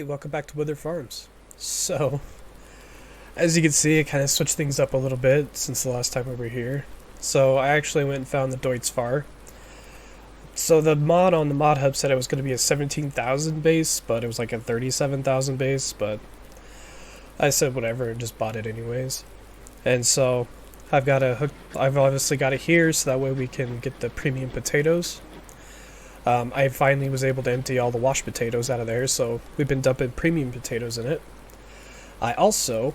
welcome back to Wyther Farms. So, as you can see, I kind of switched things up a little bit since the last time we were here. So, I actually went and found the Deutz. So, the mod on the mod hub said it was going to be a 17,000 base, but it was like a 37,000 base, but I said whatever and just bought it anyways. And so, I've obviously got it here so that way we can get the premium potatoes. I finally was able to empty all the washed potatoes out of there, so we've been dumping premium potatoes in it. I also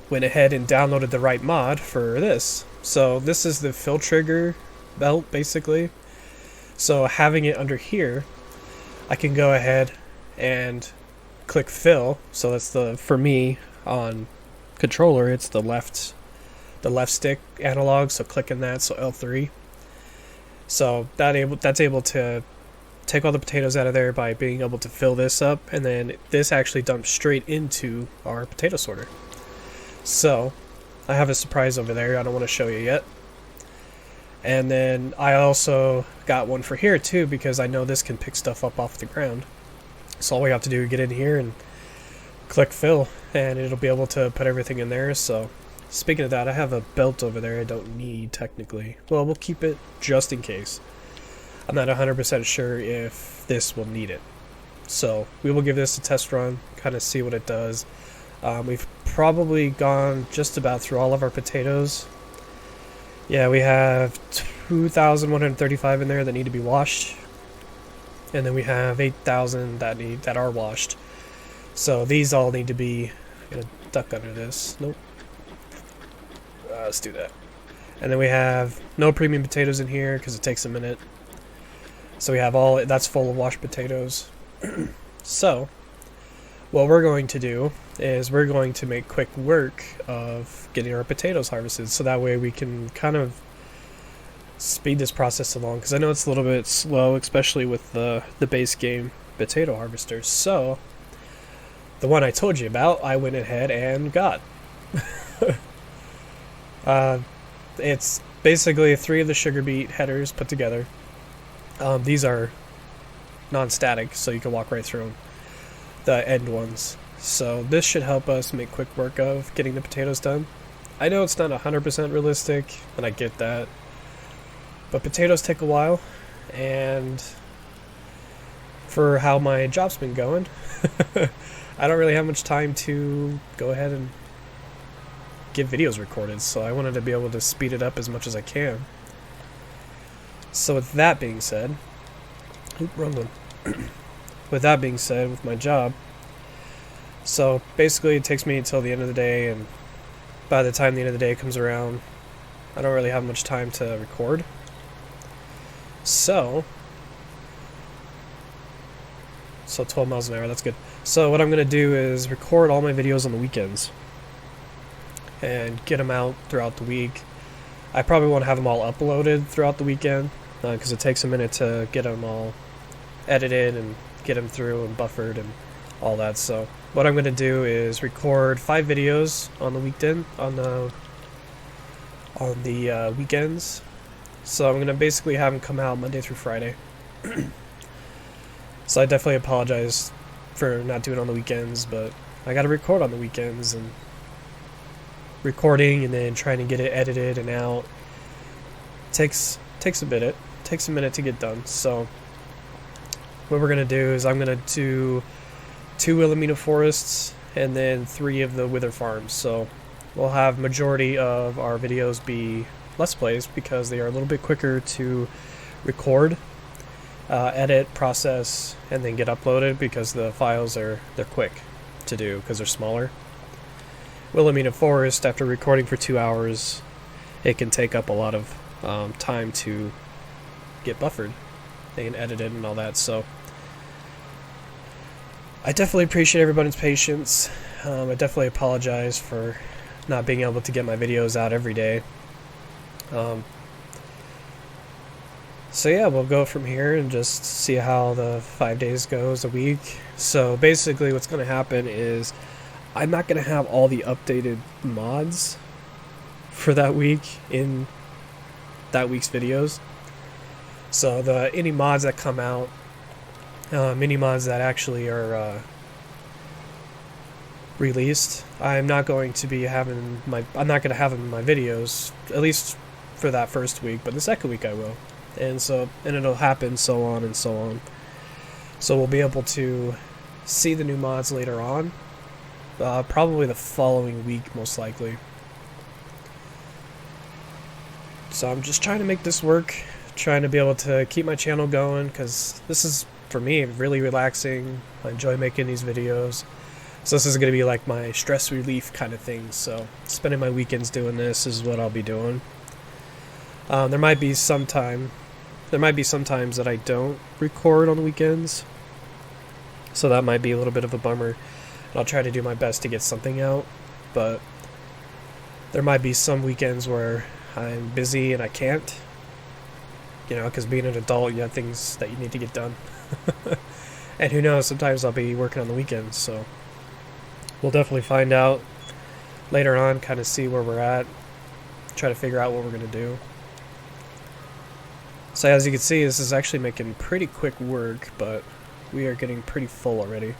went ahead and downloaded the right mod for this. So this is the fill trigger belt, basically. So having it under here, I can go ahead and click fill. So that's for me on controller, it's the left stick analog, so clicking that, so L3. So that's able to take all the potatoes out of there by being able to fill this up, and then this actually dumps straight into our potato sorter. So I have a surprise over there I don't want to show you yet. And then I also got one for here too, because I know this can pick stuff up off the ground. So all we have to do is get in here and click fill, and it'll be able to put everything in there. So speaking of that, I have a belt over there I don't need technically. Well, we'll keep it just in case. I'm not 100% sure if this will need it. So we will give this a test run, kind of see what it does. We've probably gone just about through all of our potatoes. Yeah, we have 2,135 in there that need to be washed. And then we have 8,000 that are washed. So these all need to be... I'm gonna duck under this. Nope. Let's do that. And then we have no premium potatoes in here because it takes a minute. So we have that's full of washed potatoes. So what we're going to do is we're going to make quick work of getting our potatoes harvested, so that way we can kind of speed this process along, because I know it's a little bit slow, especially with the base game potato harvesters. So the one I told you about, I went ahead and got. It's basically 3 of the sugar beet headers put together. These are non-static, so you can walk right through them, the end ones. So this should help us make quick work of getting the potatoes done. I know it's not 100% realistic, and I get that, but potatoes take a while, and for how my job's been going, I don't really have much time to go ahead and get videos recorded, so I wanted to be able to speed it up as much as I can. So with that being said, wrong one. With that being said, with my job, so basically it takes me until the end of the day, and by the time the end of the day comes around, I don't really have much time to record. So 12 miles an hour, that's good. So what I'm going to do is record all my videos on the weekends and get them out throughout the week. I probably won't have them all uploaded throughout the weekend, because it takes a minute to get them all edited and get them through and buffered and all that. So what I'm going to do is record 5 videos on the weekends. So I'm going to basically have them come out Monday through Friday. So I definitely apologize for not doing it on the weekends, but I got to record on the weekends, and recording and then trying to get it edited and out takes a minute. Takes a minute to get done. So what we're gonna do is I'm gonna do 2 Wilhelmina forests and then 3 of the Wyther farms. So we'll have majority of our videos be Let's Plays, because they are a little bit quicker to record, edit, process, and then get uploaded, because the files they're quick to do because they're smaller. Wilhelmina forest, after recording for 2 hours, it can take up a lot of time to get buffered and edited and all that. So I definitely appreciate everybody's patience. I definitely apologize for not being able to get my videos out every day. So yeah, we'll go from here and just see how the 5 days goes a week. So basically what's going to happen is I'm not going to have all the updated mods for that week in that week's videos. So any mods that come out, any mods that actually are released. I'm not going to have them in my videos, at least for that first week, but the second week I will. And it'll happen so on and so on. So we'll be able to see the new mods later on. Probably the following week, most likely. So I'm just trying to make this work, trying to be able to keep my channel going, because this is, for me, really relaxing. I enjoy making these videos. So this is going to be like my stress relief kind of thing. So spending my weekends doing this is what I'll be doing. There might be some times that I don't record on the weekends. So that might be a little bit of a bummer. I'll try to do my best to get something out, but there might be some weekends where I'm busy and I can't, because being an adult, you have things that you need to get done. And who knows, sometimes I'll be working on the weekends, so we'll definitely find out later on, kind of see where we're at, try to figure out what we're going to do. So as you can see, this is actually making pretty quick work, but we are getting pretty full already.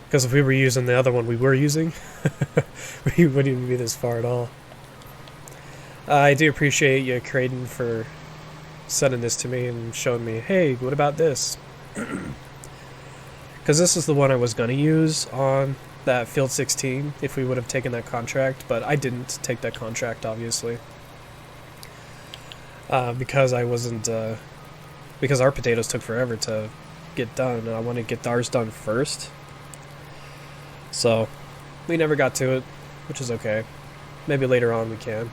Because if we were using the other one we were using, we wouldn't even be this far at all. I do appreciate you, Creighton, for sending this to me and showing me, hey, what about this? Because this is the one I was going to use on that Field 16 if we would have taken that contract, but I didn't take that contract, obviously. Because I wasn't, because our potatoes took forever to get done, and I want to get ours done first. So, we never got to it, which is okay. Maybe later on we can.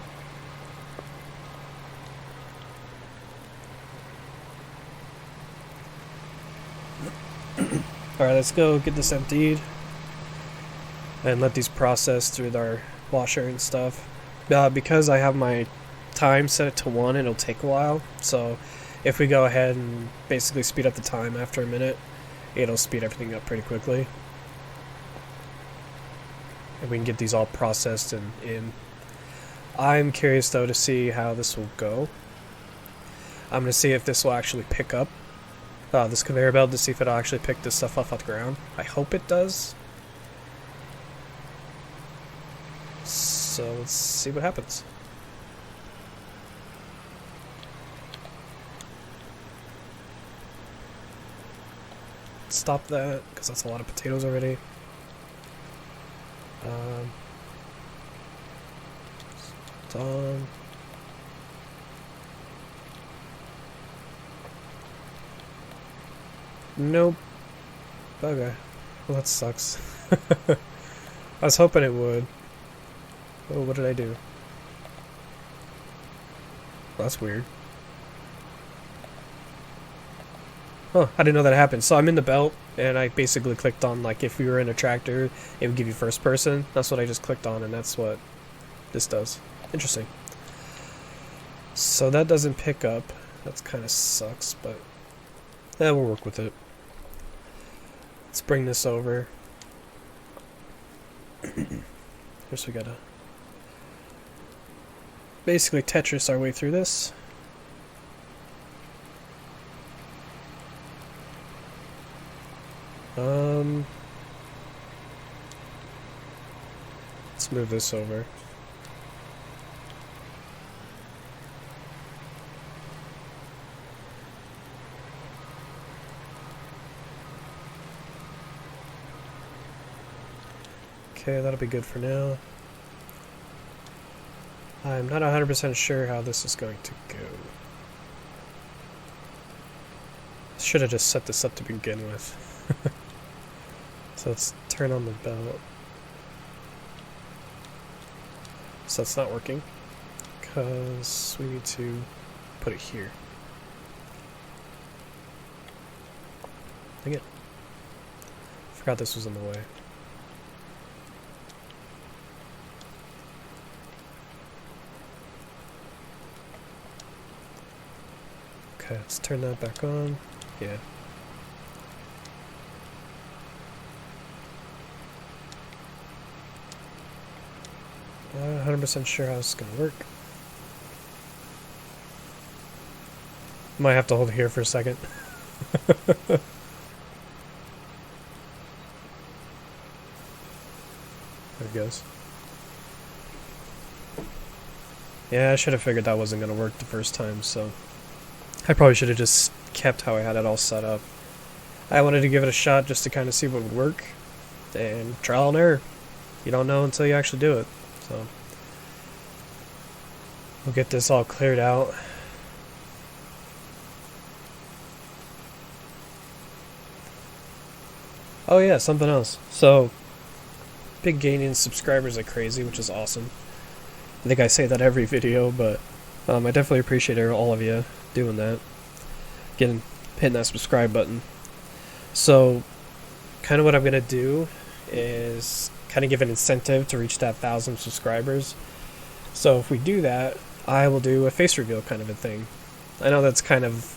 Alright, let's go get this emptied and let these process through our washer and stuff. Because I have my time set to 1, it'll take a while. So, if we go ahead and basically speed up the time after a minute, it'll speed everything up pretty quickly. And we can get these all processed and in. I'm curious though to see how this will go. I'm going to see if this will actually pick up this conveyor belt, to see if it'll actually pick this stuff off the ground. I hope it does. So let's see what happens. Stop that, because that's a lot of potatoes already. Done. Nope. Okay. Well, that sucks. I was hoping it would. Oh, what did I do? Well, that's weird. Oh, I didn't know that happened. So I'm in the belt, and I basically clicked on, like, if we were in a tractor, it would give you first person. That's what I just clicked on, and that's what this does. Interesting. So that doesn't pick up. That kind of sucks, but we'll work with it. Let's bring this over. First we gotta basically Tetris our way through this. Let's move this over. Okay, that'll be good for now. I'm not 100% sure how this is going to go. Should have just set this up to begin with. So let's turn on the belt. So that's not working, because we need to put it here. Dang it. Forgot this was in the way. Okay, let's turn that back on. Yeah. Not 100% sure how this is going to work. Might have to hold it here for a second. There it goes. Yeah, I should have figured that wasn't going to work the first time, so I probably should have just kept how I had it all set up. I wanted to give it a shot just to kind of see what would work, and trial and error. You don't know until you actually do it, so we'll get this all cleared out. Oh yeah, something else. So, big gain in subscribers like crazy, which is awesome. I think I say that every video, but I definitely appreciate all of you doing that. Hitting that subscribe button. So, kind of what I'm going to do is kind of give an incentive to reach that 1,000 subscribers. So if we do that, I will do a face reveal kind of a thing. I know that's kind of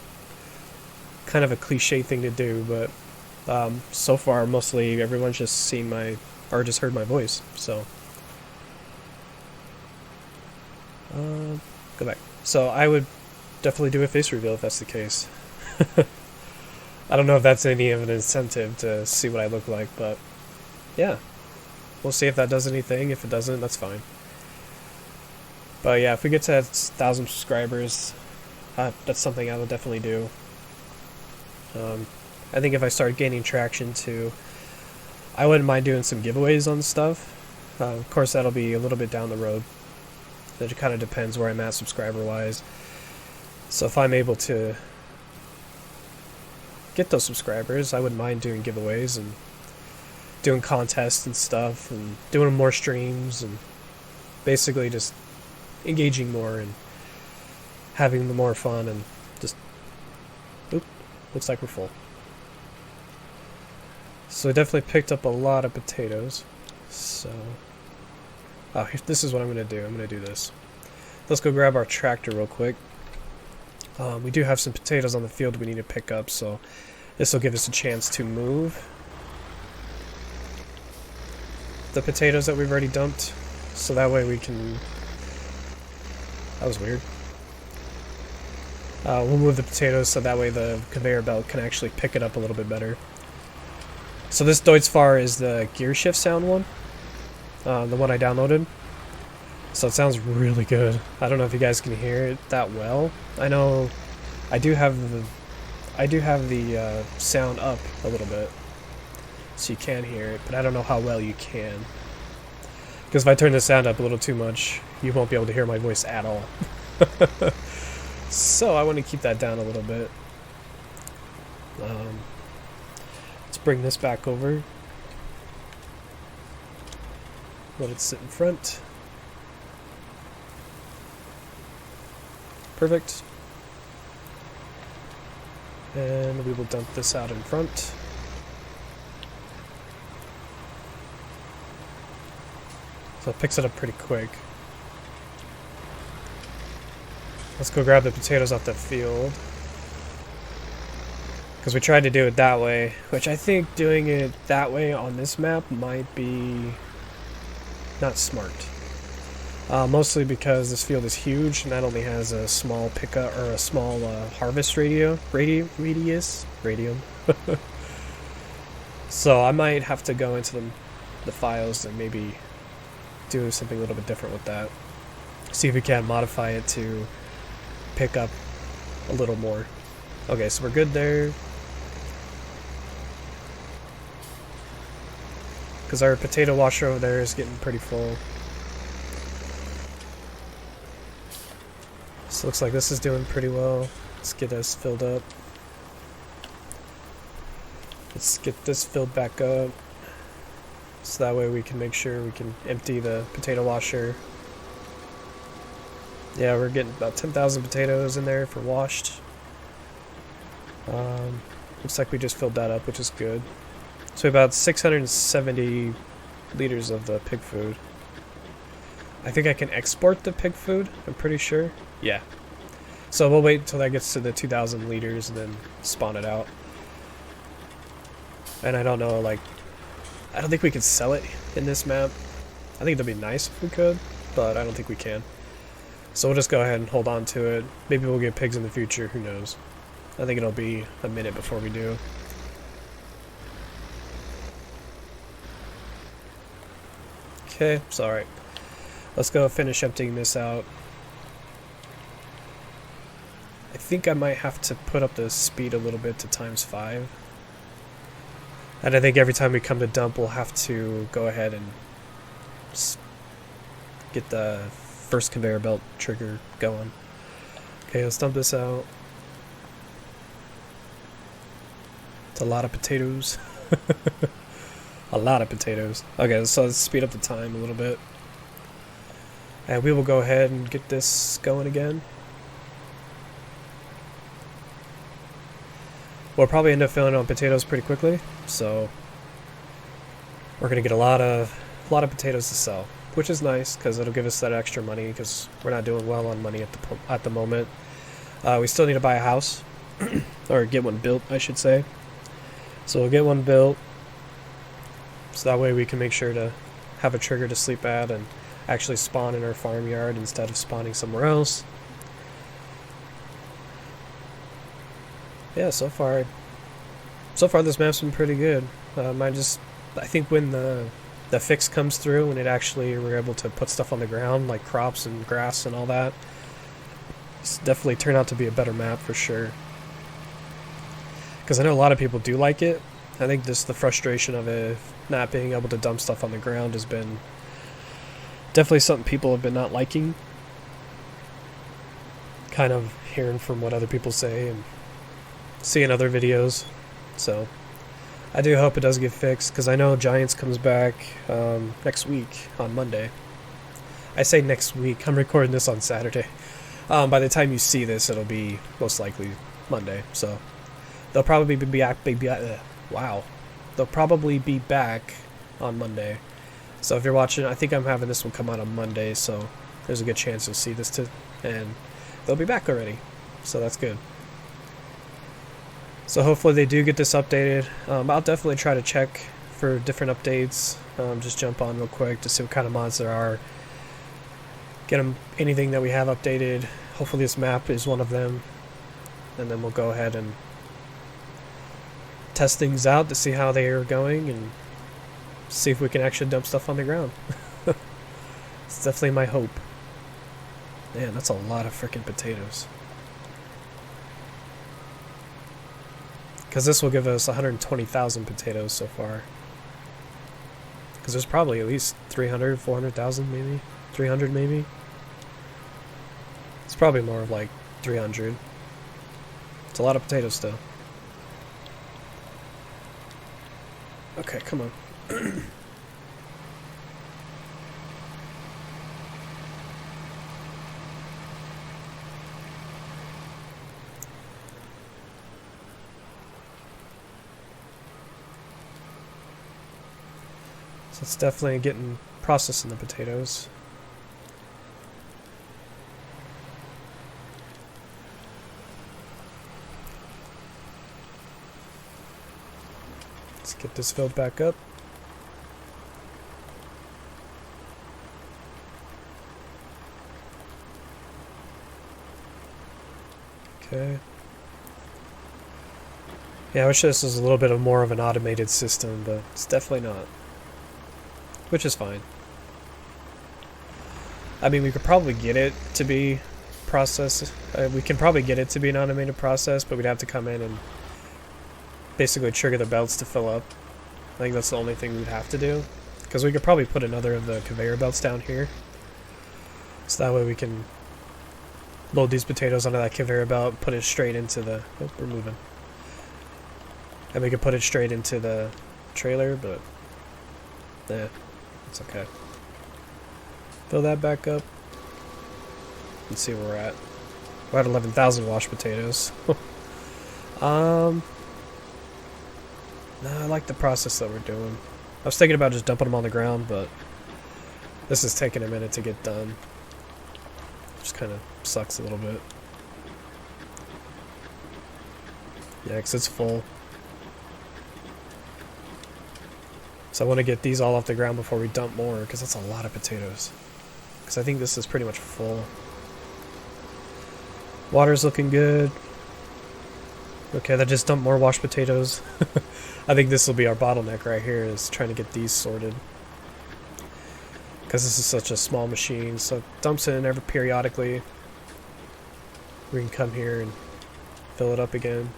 a cliche thing to do, but so far mostly everyone's just seen or just heard my voice. So go back. So I would definitely do a face reveal if that's the case. I don't know if that's any of an incentive to see what I look like, but yeah, we'll see if that does anything. If it doesn't, that's fine. But yeah, if we get to 1,000 subscribers, that's something I will definitely do. I think if I start gaining traction too, I wouldn't mind doing some giveaways on stuff. Of course, that'll be a little bit down the road. It kind of depends where I'm at subscriber-wise. So if I'm able to get those subscribers, I wouldn't mind doing giveaways and doing contests and stuff and doing more streams and basically just engaging more and having more fun and just... Oop, looks like we're full. So I definitely picked up a lot of potatoes. So... oh, this is what I'm going to do. I'm going to do this. Let's go grab our tractor real quick. We do have some potatoes on the field we need to pick up, so this will give us a chance to move the potatoes that we've already dumped, so that way we can... that was weird. We'll move the potatoes so that way the conveyor belt can actually pick it up a little bit better. So this Deutz-Fahr is the gear shift sound one, the one I downloaded. So it sounds really good. I don't know if you guys can hear it that well. I know I do have the sound up a little bit, so you can hear it, but I don't know how well you can. Because if I turn the sound up a little too much, you won't be able to hear my voice at all. So I want to keep that down a little bit. Let's bring this back over. Let it sit in front. Perfect. And we will dump this out in front. So it picks it up pretty quick. Let's go grab the potatoes off the field. Because we tried to do it that way, which I think doing it that way on this map might be not smart. Mostly because this field is huge and that only has a small pickup or a small harvest radius. So I might have to go into the files and maybe do something a little bit different with that. See if we can modify it to pick up a little more. Okay, so we're good there. Because our potato washer over there is getting pretty full. So looks like this is doing pretty well. Let's get us filled up. Let's get this filled back up. So that way we can make sure we can empty the potato washer. Yeah, we're getting about 10,000 potatoes in there for washed. Looks like we just filled that up, which is good. So about 670 liters of the pig food. I think I can export the pig food, I'm pretty sure. Yeah. So we'll wait until that gets to the 2,000 liters and then spawn it out. And I don't know, like... I don't think we can sell it in this map. I think that'd be nice if we could, but I don't think we can. So we'll just go ahead and hold on to it. Maybe we'll get pigs in the future, who knows. I think it'll be a minute before we do. Okay, it's alright. Let's go finish emptying this out. I think I might have to put up the speed a little bit to ×5. And I think every time we come to dump, we'll have to go ahead and get the first conveyor belt trigger going. Okay, let's dump this out. It's a lot of potatoes. A lot of potatoes. Okay, so let's speed up the time a little bit. And we will go ahead and get this going again. We'll probably end up filling on potatoes pretty quickly, so we're gonna get a lot of potatoes to sell, which is nice because it'll give us that extra money because we're not doing well on money at the moment. We still need to buy a house or get one built, I should say. So we'll get one built, so that way we can make sure to have a trigger to sleep at and actually spawn in our farmyard instead of spawning somewhere else. Yeah, so far this map's been pretty good. I think when the fix comes through and it actually we're able to put stuff on the ground like crops and grass and all that, it's definitely turned out to be a better map for sure. Because I know a lot of people do like it. I think just the frustration of it not being able to dump stuff on the ground has been definitely something people have been not liking. Kind of hearing from what other people say and seeing other videos. So I do hope it does get fixed because I know Giants comes back next week on Monday. I say next week. I'm recording this on Saturday. By the time you see this, it'll be most likely Monday. So they'll probably be back. They'll probably be back on Monday. So if you're watching, I think I'm having this one come out on Monday. So there's a good chance you'll see this too, and they'll be back already. So that's good. So hopefully they do get this updated. I'll definitely try to check for different updates. Just jump on real quick to see what kind of mods there are. Get them anything that we have updated. Hopefully this map is one of them. And then we'll go ahead and test things out to see how they are going and see if we can actually dump stuff on the ground. It's definitely my hope. Man, that's a lot of freaking potatoes. Because this will give us 120,000 potatoes so far. Because there's probably at least 300, 400,000 maybe? 300 maybe? It's probably more of like 300. It's a lot of potatoes still. Okay, come on. So it's definitely getting processing the potatoes. Let's get this filled back up. Okay. Yeah, I wish this was a little bit more of an automated system, but it's definitely not. Which is fine. I mean, we could probably get it to be processed. We can probably get it to be an automated process, but we'd have to come in and basically trigger the belts to fill up. I think that's the only thing we'd have to do. Because we could probably put another of the conveyor belts down here. So that way we can load these potatoes onto that conveyor belt, put it straight into the... Oh, we're moving. And we could put it straight into the trailer, but... yeah. It's okay. Fill that back up. Let's see where we're at. We're at 11,000 washed potatoes. No, I like the process that we're doing. I was thinking about just dumping them on the ground, but this is taking a minute to get done. Just kind of sucks a little bit. Yeah, because it's full. So I want to get these all off the ground before we dump more, because that's a lot of potatoes. Because I think this is pretty much full. Water's looking good. Okay, that just dumped more washed potatoes. I think this will be our bottleneck right here, is trying to get these sorted. because this is such a small machine, so it dumps it in every periodically. We can come here and fill it up again.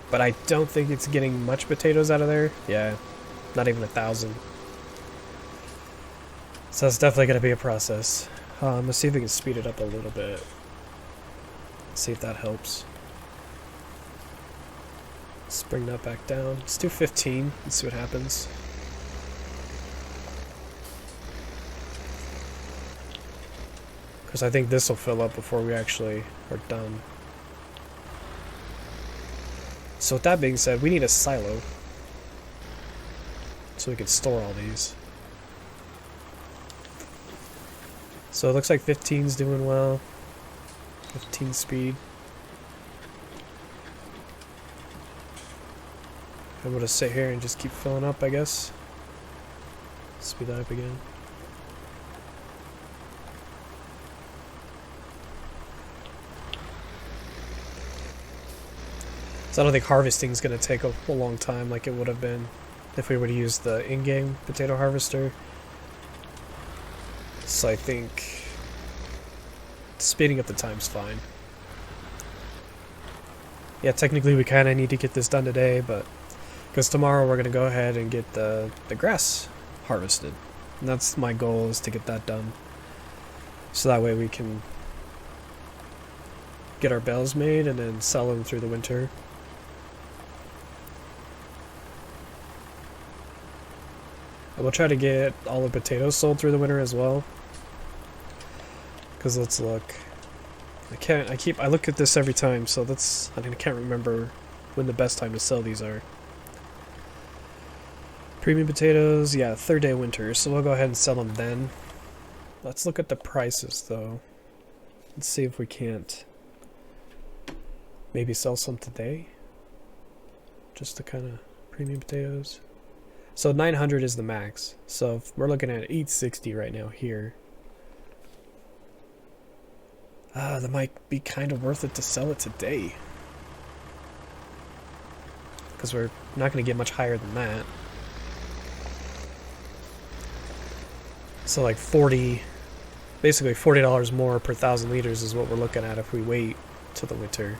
But I don't think it's getting much potatoes out of there. Yeah, not even 1,000. So it's definitely going to be a process. Let's see if we can speed it up a little bit. See if that helps. Let's bring that back down. Let's do 15 and see what happens. Because I think this will fill up before we actually are done. So with that being said, we need a silo. So we can store all these. So it looks like 15's doing well. 15 speed. I'm gonna sit here and just keep filling up, I guess. Speed that up again. So I don't think harvesting is going to take a long time like it would have been if we would have used the in-game potato harvester. So I think speeding up the time's fine. Yeah, technically we kind of need to get this done today, but because tomorrow we're going to go ahead and get the grass harvested. And that's my goal, is to get that done. So that way we can get our bales made and then sell them through the winter. And we'll try to get all the potatoes sold through the winter as well. Because let's look. I look at this every time, so I can't remember when the best time to sell these are. Premium potatoes, yeah, third day of winter, so we'll go ahead and sell them then. Let's look at the prices though. Let's see if we can't maybe sell some today. Just the kind of premium potatoes. So 900 is the max. So if we're looking at 860 right now here. That might be kind of worth it to sell it today. Because we're not going to get much higher than that. So like basically $40 more per 1,000 liters is what we're looking at if we wait till the winter.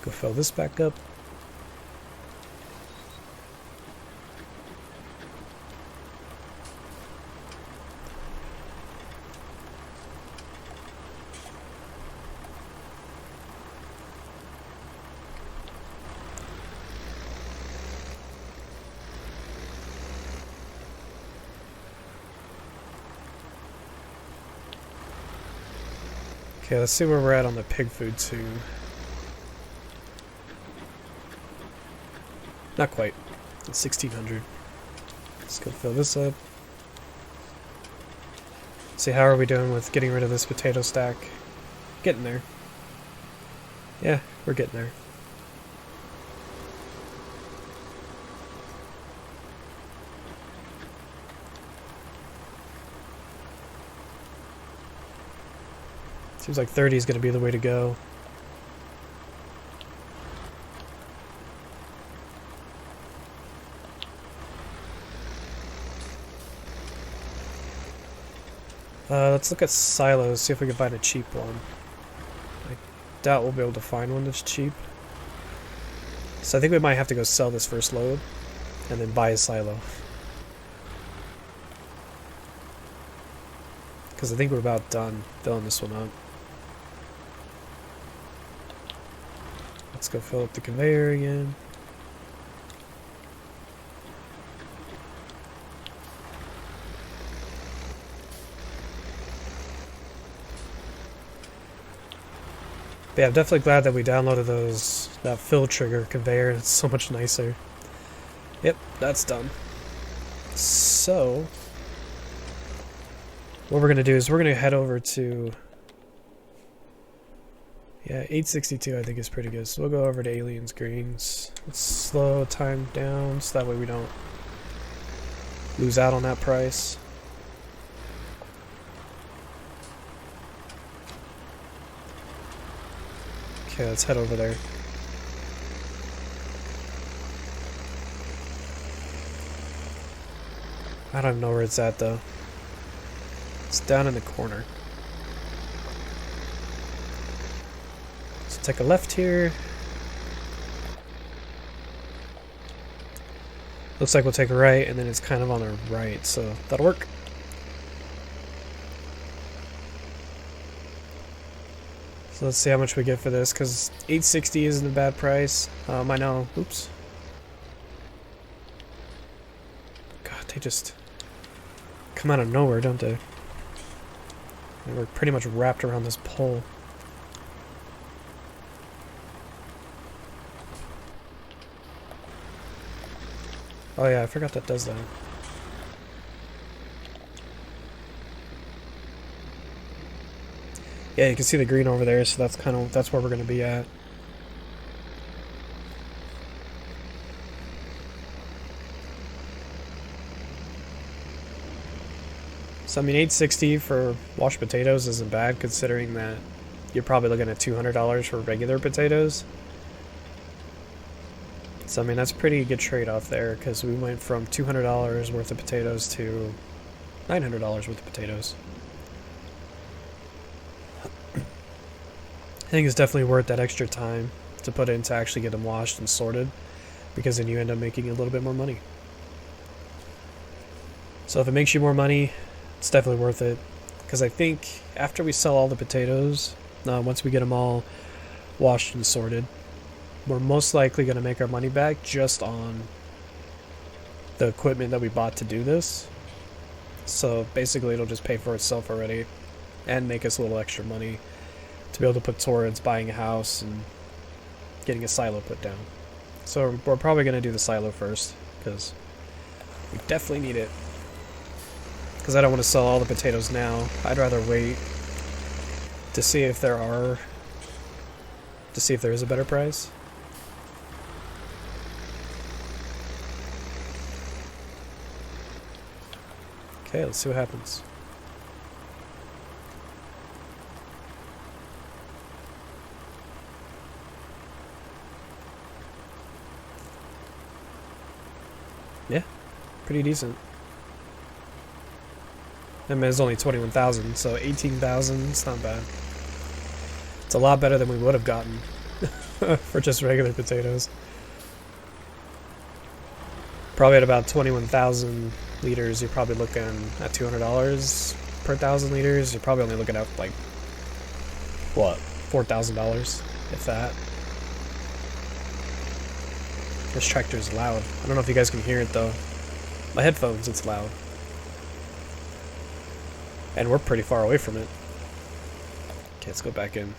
Go fill this back up. Okay, let's see where we're at on the pig food too. Not quite. It's 1,600. Let's go fill this up. See, how are we doing with getting rid of this potato stack? Getting there. Yeah, we're getting there. Seems like 30 is going to be the way to go. Let's look at silos, see if we can find a cheap one. I doubt we'll be able to find one that's cheap. So I think we might have to go sell this first load, and then buy a silo. Because I think we're about done filling this one up. Let's go fill up the conveyor again. But yeah, I'm definitely glad that we downloaded that fill trigger conveyor. It's so much nicer. Yep, that's done. So what we're gonna do is we're gonna head over to, yeah, 862 I think is pretty good. So we'll go over to Aliens Greens. Let's slow time down so that way we don't lose out on that price. Okay, let's head over there. I don't know where it's at though. It's down in the corner. Let's take a left here. Looks like we'll take a right, and then it's kind of on the right, so that'll work. So let's see how much we get for this, because $860 isn't a bad price. I know. Oops. God, they just come out of nowhere, don't they? And we're pretty much wrapped around this pole. Oh yeah, I forgot that does that. Yeah, you can see the green over there, so that's where we're gonna be at. So I mean, $860 for washed potatoes isn't bad, considering that you're probably looking at $200 for regular potatoes. So I mean, that's a pretty good trade-off there, because we went from $200 worth of potatoes to $900 worth of potatoes. I think it's definitely worth that extra time to put in to actually get them washed and sorted, because then you end up making a little bit more money. So if it makes you more money, it's definitely worth it, because I think after we sell all the potatoes, once we get them all washed and sorted, we're most likely going to make our money back just on the equipment that we bought to do this. So basically it'll just pay for itself already and make us a little extra money to be able to put towards buying a house and getting a silo put down. So we're probably going to do the silo first, because we definitely need it. Because I don't want to sell all the potatoes now. I'd rather wait to see if there is a better price. Okay, let's see what happens. Yeah, pretty decent. I mean, it's only 21,000, so 18,000, it's not bad. It's a lot better than we would have gotten for just regular potatoes. Probably at about 21,000 liters, you're probably looking at $200 per 1,000 liters. You're probably only looking at like, what, $4,000, if that. This tractor is loud. I don't know if you guys can hear it though. My headphones, it's loud. And we're pretty far away from it. Okay, let's go back in.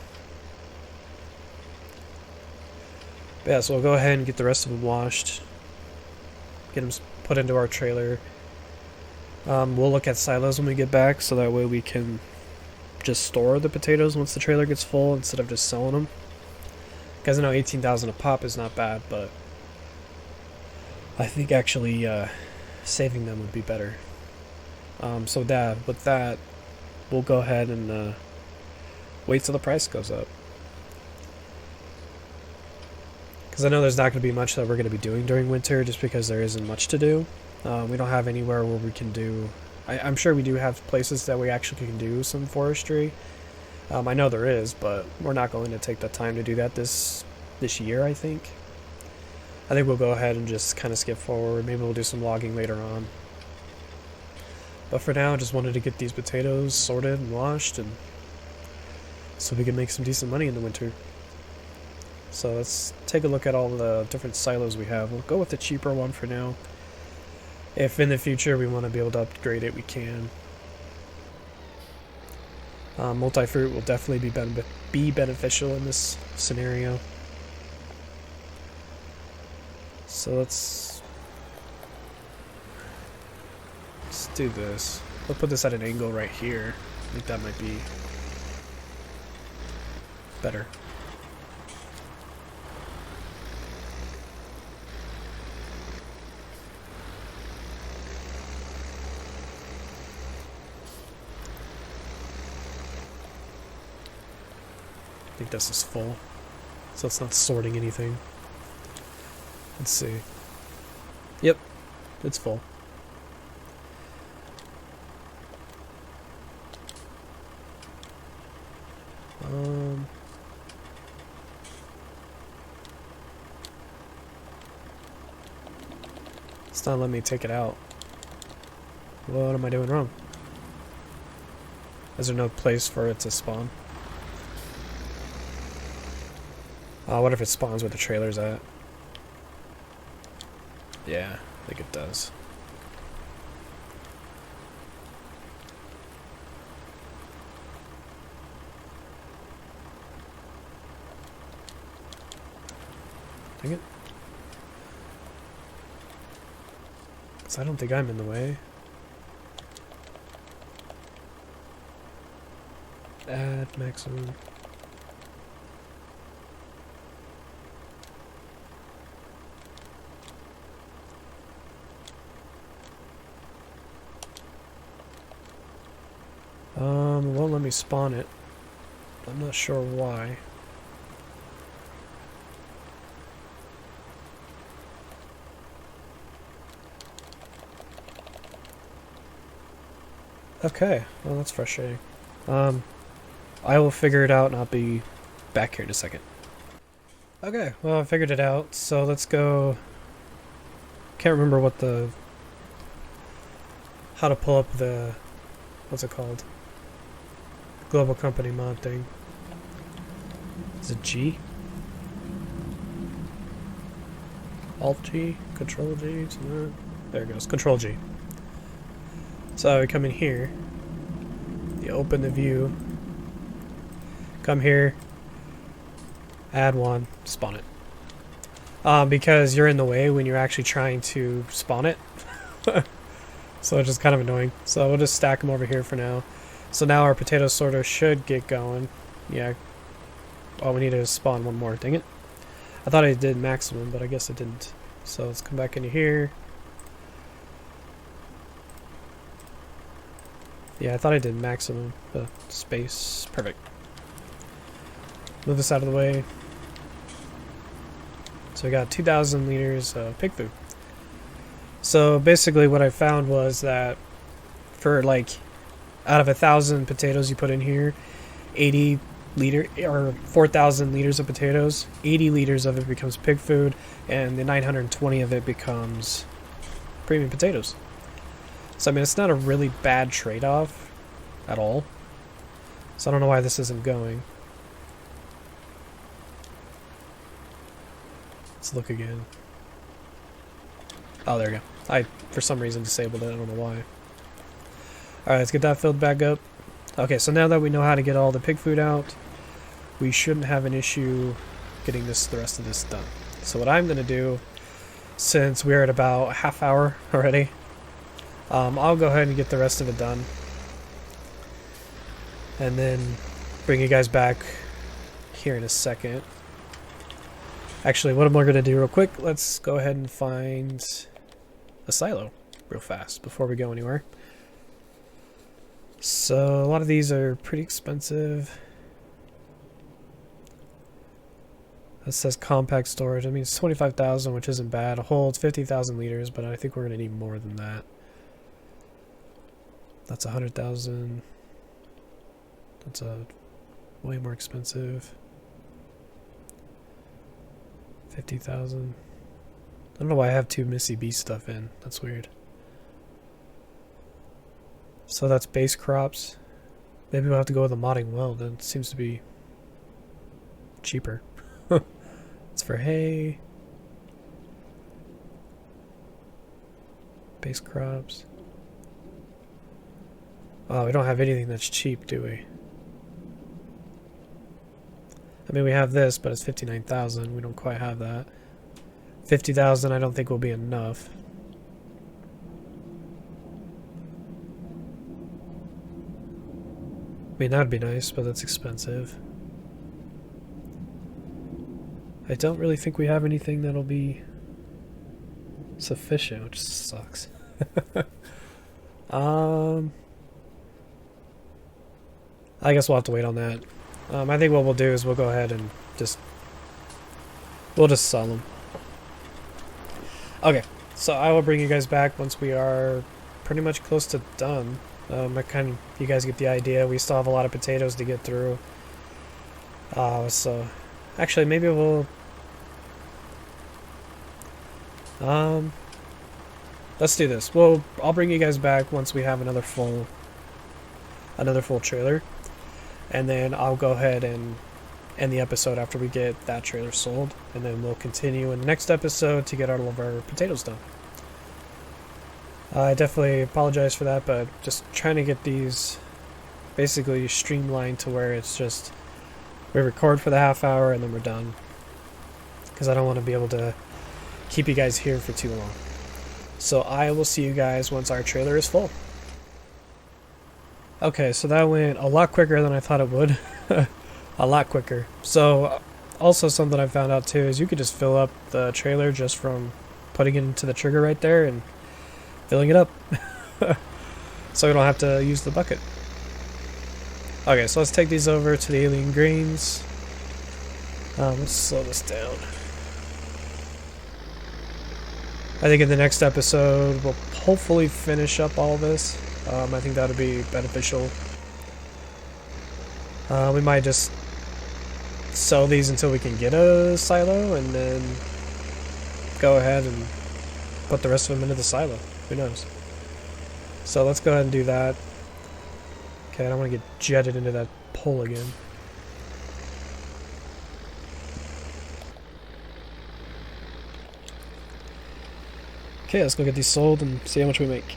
But yeah, so we'll go ahead and get the rest of them washed. Get them put into our trailer. We'll look at silos when we get back, so that way we can just store the potatoes once the trailer gets full instead of just selling them. Because I know 18,000 a pop is not bad, but I think actually saving them would be better. So with that, we'll go ahead and wait till the price goes up. Because I know there's not going to be much that we're going to be doing during winter, just because there isn't much to do. We don't have anywhere where we can do... I'm sure we do have places that we actually can do some forestry. I know there is, but we're not going to take the time to do that this year, I think. I think we'll go ahead and just kind of skip forward. Maybe we'll do some logging later on. But for now, I just wanted to get these potatoes sorted and washed, and so we can make some decent money in the winter. So let's take a look at all the different silos we have. We'll go with the cheaper one for now. If in the future we want to be able to upgrade it, we can. Multi-fruit will definitely be beneficial in this scenario. So let's do this. We'll put this at an angle right here. I think that might be better. I think this is full. so it's not sorting anything. Let's see. Yep, it's full. It's not letting me take it out. What am I doing wrong? Is there no place for it to spawn? What if it spawns where the trailer's at? Yeah, I think it does. Dang it. 'Cause I don't think I'm in the way. Add maximum. It won't let me spawn it. I'm not sure why. Okay, well that's frustrating. I will figure it out and I'll be back here in a second. Okay, well I figured it out, so let's go... Can't remember what the... how to pull up the... what's it called? Global company mod thing. Is it G? Alt G? Control G? Something like that. There it goes, Control G. So we come in here, you open the view, come here, add one, spawn it. Because you're in the way when you're actually trying to spawn it. So it's just kind of annoying. So we'll just stack them over here for now. So now our potato sorter should get going. Yeah. Oh, we need to spawn one more. Dang it. I thought I did maximum, but I guess I didn't. So let's come back into here. Yeah, I thought I did maximum. Space. Perfect. Move this out of the way. So we got 2,000 liters of pig food. So basically what I found was that for like out of 1,000 potatoes you put in here, 80 liter or 4,000 liters of potatoes, 80 liters of it becomes pig food, and the 920 of it becomes premium potatoes. So I mean, it's not a really bad trade-off at all. So I don't know why this isn't going. Let's look again. Oh, there we go. I, for some reason, disabled it. I don't know why. Alright, let's get that filled back up. Okay, so now that we know how to get all the pig food out, we shouldn't have an issue getting the rest of this done. So what I'm going to do, since we're at about a half hour already, I'll go ahead and get the rest of it done. And then bring you guys back here in a second. Actually, what am I going to do real quick? Let's go ahead and find a silo real fast before we go anywhere. So a lot of these are pretty expensive. It says compact storage. I mean, it's 25,000, which isn't bad. It holds 50,000 liters, but I think we're going to need more than that. That's 100,000. That's way more expensive. 50,000. I don't know why I have two Missy B stuff in. That's weird. So that's base crops. Maybe we'll have to go with a modding well. Then it seems to be cheaper. It's for hay. Base crops. Oh, we don't have anything that's cheap, do we? I mean, we have this, but it's 59,000. We don't quite have that. 50,000 I don't think will be enough. I mean, that would be nice, but that's expensive. I don't really think we have anything that'll be sufficient, which sucks. I guess we'll have to wait on that. I think what we'll do is we'll go ahead and just We'll just sell them. Okay, so I will bring you guys back once we are pretty much close to done. You guys get the idea. We still have a lot of potatoes to get through. So actually, maybe we'll. Let's do this. I'll bring you guys back once we have another full trailer, and then I'll go ahead and end the episode after we get that trailer sold, and then we'll continue in the next episode to get all of our potatoes done. I definitely apologize for that, but just trying to get these basically streamlined to where it's just we record for the half hour and then we're done, because I don't want to be able to keep you guys here for too long. So I will see you guys once our trailer is full. Okay, so that went a lot quicker than I thought it would. A lot quicker. So also something I found out too is you could just fill up the trailer just from putting it into the trigger right there and filling it up. So we don't have to use the bucket. Okay, so let's take these over to the alien grains. Let's slow this down. I think in the next episode we'll hopefully finish up all this. I think that would be beneficial. We might just sell these until we can get a silo, and then go ahead and put the rest of them into the silo. Who knows? So let's go ahead and do that. Okay, I don't want to get jetted into that pole again. Okay, let's go get these sold and see how much we make.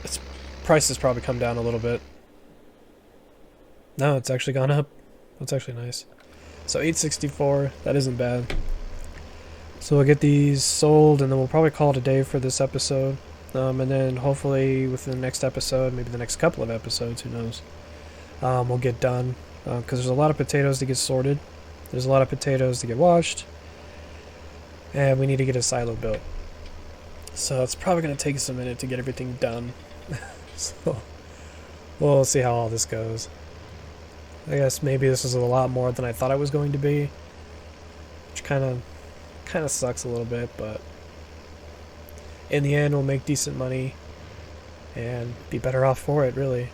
Its price has probably come down a little bit. No, it's actually gone up. That's actually nice. So 864, that isn't bad. So we'll get these sold, and then we'll probably call it a day for this episode. And then hopefully within the next episode, maybe the next couple of episodes, who knows, we'll get done. Because there's a lot of potatoes to get sorted. There's a lot of potatoes to get washed. And we need to get a silo built. So it's probably going to take us a minute to get everything done. So we'll see how all this goes. I guess maybe this is a lot more than I thought it was going to be, which kind of sucks a little bit, but in the end we'll make decent money and be better off for it, really.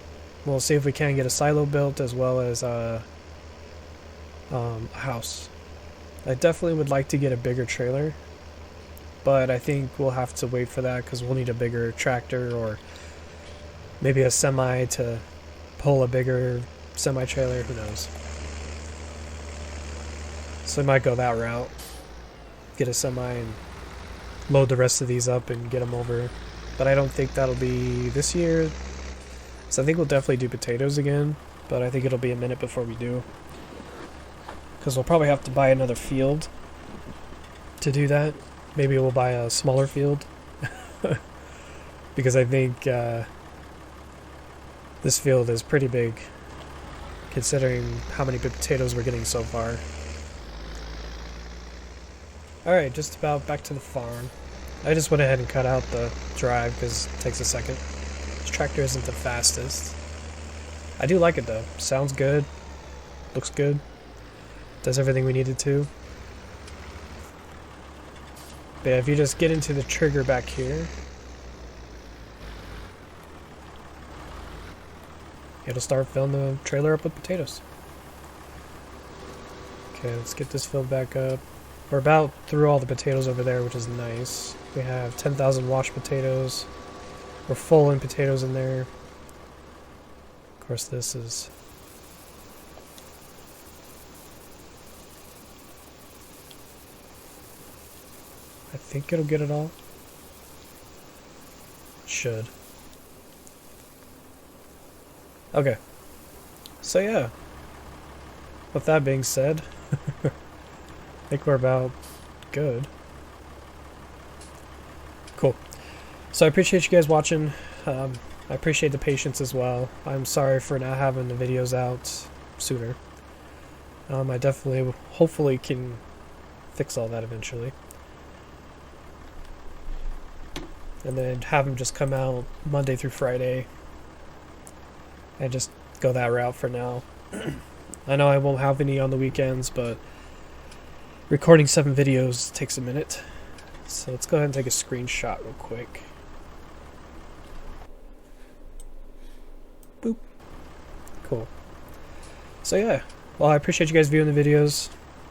We'll see if we can get a silo built as well as a house. I definitely would like to get a bigger trailer, but I think we'll have to wait for that because we'll need a bigger tractor or maybe a semi to pull a bigger semi-trailer, who knows. So we might go that route. Get a semi and load the rest of these up and get them over. But I don't think that'll be this year. So I think we'll definitely do potatoes again, but I think it'll be a minute before we do. Because we'll probably have to buy another field to do that. Maybe we'll buy a smaller field. Because I think this field is pretty big, considering how many potatoes we're getting so far. Alright, just about back to the farm. I just went ahead and cut out the drive because it takes a second. This tractor isn't the fastest. I do like it though. Sounds good. Looks good. Does everything we needed to. But yeah, if you just get into the trigger back here, it'll start filling the trailer up with potatoes. Okay, let's get this filled back up. We're about through all the potatoes over there, which is nice. We have 10,000 washed potatoes. We're full in potatoes in there. Of course, this is... I think it'll get it all. It should. Okay. So yeah. With that being said, I think we're about good. Cool. So I appreciate you guys watching. I appreciate the patience as well. I'm sorry for not having the videos out sooner. I definitely, hopefully can fix all that eventually. And then have them just come out Monday through Friday. And just go that route for now. I know I won't have any on the weekends, but recording 7 videos takes a minute. So let's go ahead and take a screenshot real quick. Boop. Cool. So yeah, well, I appreciate you guys viewing the videos.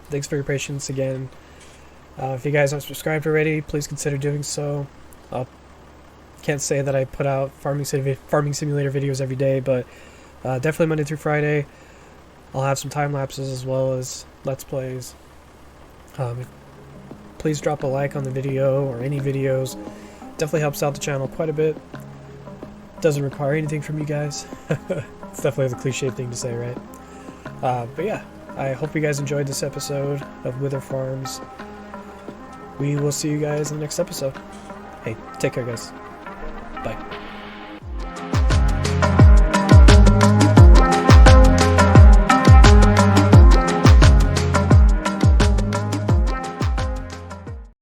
Thanks for your patience again. If you guys aren't subscribed already, please consider doing so. Can't say that I put out farming simulator videos every day, but definitely Monday through Friday. I'll have some time lapses as well as let's plays. Please drop a like on the video or any videos. Definitely helps out the channel quite a bit. Doesn't require anything from you guys. It's definitely the cliche thing to say, right? But yeah, I hope you guys enjoyed this episode of Wyther Farms. We will see you guys in the next episode. Hey, take care, guys. Bye.